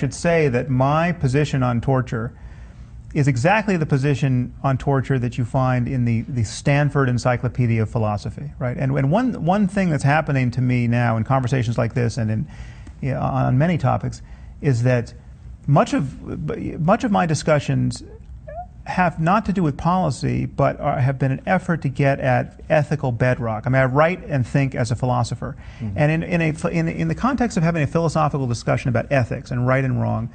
should say that my position on torture is exactly the position on torture that you find in the Stanford Encyclopedia of Philosophy, right? And one thing that's happening to me now in conversations like this and on many topics is that much of my discussions have not to do with policy, but have been an effort to get at ethical bedrock. I mean, I write and think as a philosopher, and in the context of having a philosophical discussion about ethics and right and wrong,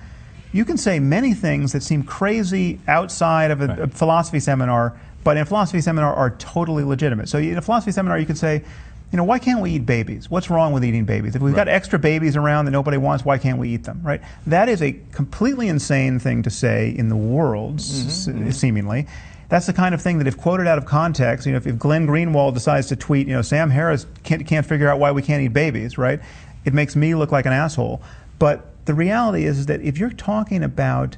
you can say many things that seem crazy outside of a philosophy seminar, but in a philosophy seminar are totally legitimate. So in a philosophy seminar, you could say, why can't we eat babies? What's wrong with eating babies? If we've got extra babies around that nobody wants, why can't we eat them, right? That is a completely insane thing to say in the world, seemingly. That's the kind of thing that if quoted out of context, if Glenn Greenwald decides to tweet, Sam Harris can't figure out why we can't eat babies, right? It makes me look like an asshole. But the reality is that if you're talking about,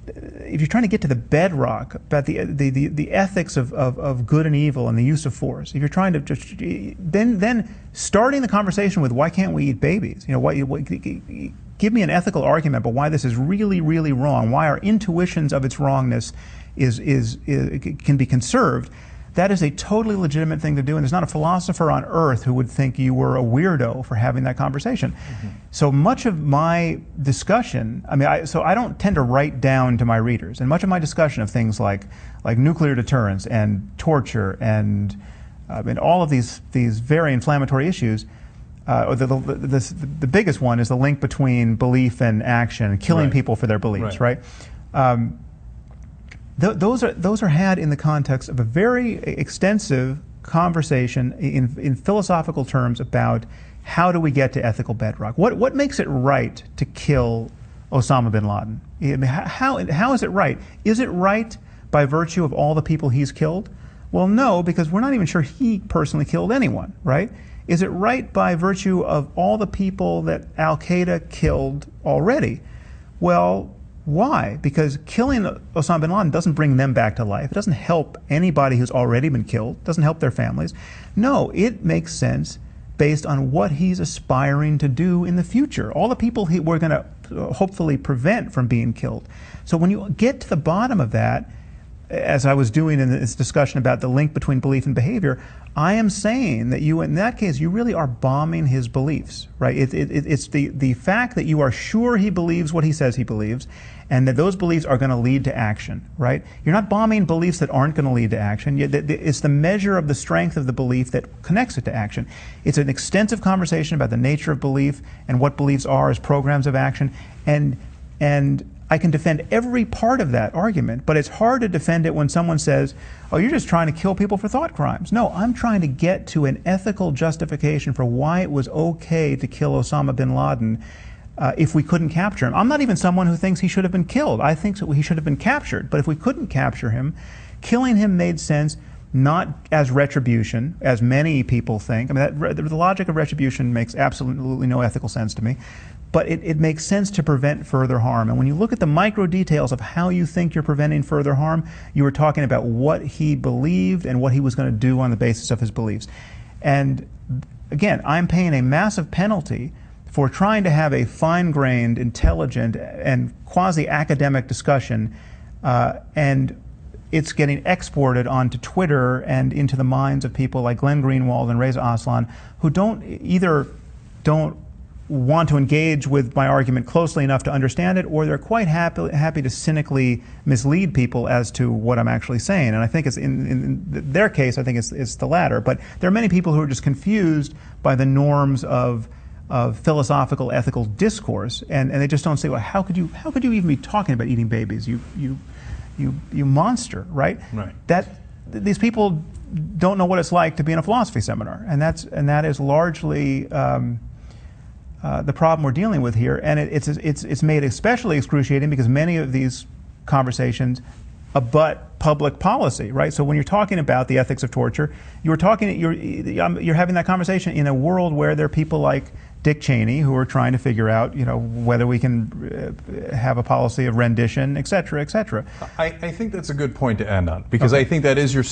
if you're trying to get to the bedrock about the ethics of good and evil and the use of force, if you're trying to just then starting the conversation with why can't we eat babies? Give me an ethical argument about why this is really, really wrong, why our intuitions of its wrongness can be conserved. That is a totally legitimate thing to do, and there's not a philosopher on earth who would think you were a weirdo for having that conversation. So much of my discussion, so I don't tend to write down to my readers, and much of my discussion of things like nuclear deterrence and torture and all of these very inflammatory issues, the biggest one is the link between belief and action, killing people for their beliefs, right? Those are had in the context of a very extensive conversation in philosophical terms about how do we get to ethical bedrock. What makes it right to kill Osama bin Laden? How is it right? Is it right by virtue of all the people he's killed? Well, no, because we're not even sure he personally killed anyone, right? Is it right by virtue of all the people that Al-Qaeda killed already? Well, why? Because killing Osama bin Laden doesn't bring them back to life. It doesn't help anybody who's already been killed. It doesn't help their families. No, it makes sense based on what he's aspiring to do in the future. All the people we're going to hopefully prevent from being killed. So when you get to the bottom of that, as I was doing in this discussion about the link between belief and behavior, I am saying that in that case, you really are bombing his beliefs, right? It's the fact that you are sure he believes what he says he believes, and that those beliefs are going to lead to action, right? You're not bombing beliefs that aren't going to lead to action. It's the measure of the strength of the belief that connects it to action. It's an extensive conversation about the nature of belief and what beliefs are as programs of action, and I can defend every part of that argument, but it's hard to defend it when someone says, oh, you're just trying to kill people for thought crimes. No, I'm trying to get to an ethical justification for why it was okay to kill Osama bin Laden if we couldn't capture him. I'm not even someone who thinks he should have been killed. I think he should have been captured. But if we couldn't capture him, killing him made sense not as retribution, as many people think. The logic of retribution makes absolutely no ethical sense to me. But it makes sense to prevent further harm. And when you look at the micro details of how you think you're preventing further harm, you were talking about what he believed and what he was going to do on the basis of his beliefs. And again, I'm paying a massive penalty for trying to have a fine-grained, intelligent, and quasi-academic discussion, and it's getting exported onto Twitter and into the minds of people like Glenn Greenwald and Reza Aslan, who don't want to engage with my argument closely enough to understand it, or they're quite happy to cynically mislead people as to what I'm actually saying. And I think it's in their case, I think it's the latter. But there are many people who are just confused by the norms of philosophical, ethical discourse, and they just don't say, well, how could you even be talking about eating babies? You monster, right? Right. These people don't know what it's like to be in a philosophy seminar, and that is largely the problem we're dealing with here, and it's made especially excruciating because many of these conversations abut public policy, right? So when you're talking about the ethics of torture, you're having that conversation in a world where there are people like Dick Cheney who are trying to figure out, whether we can have a policy of rendition, et cetera, et cetera. I think that's a good point to end on, because I think that is your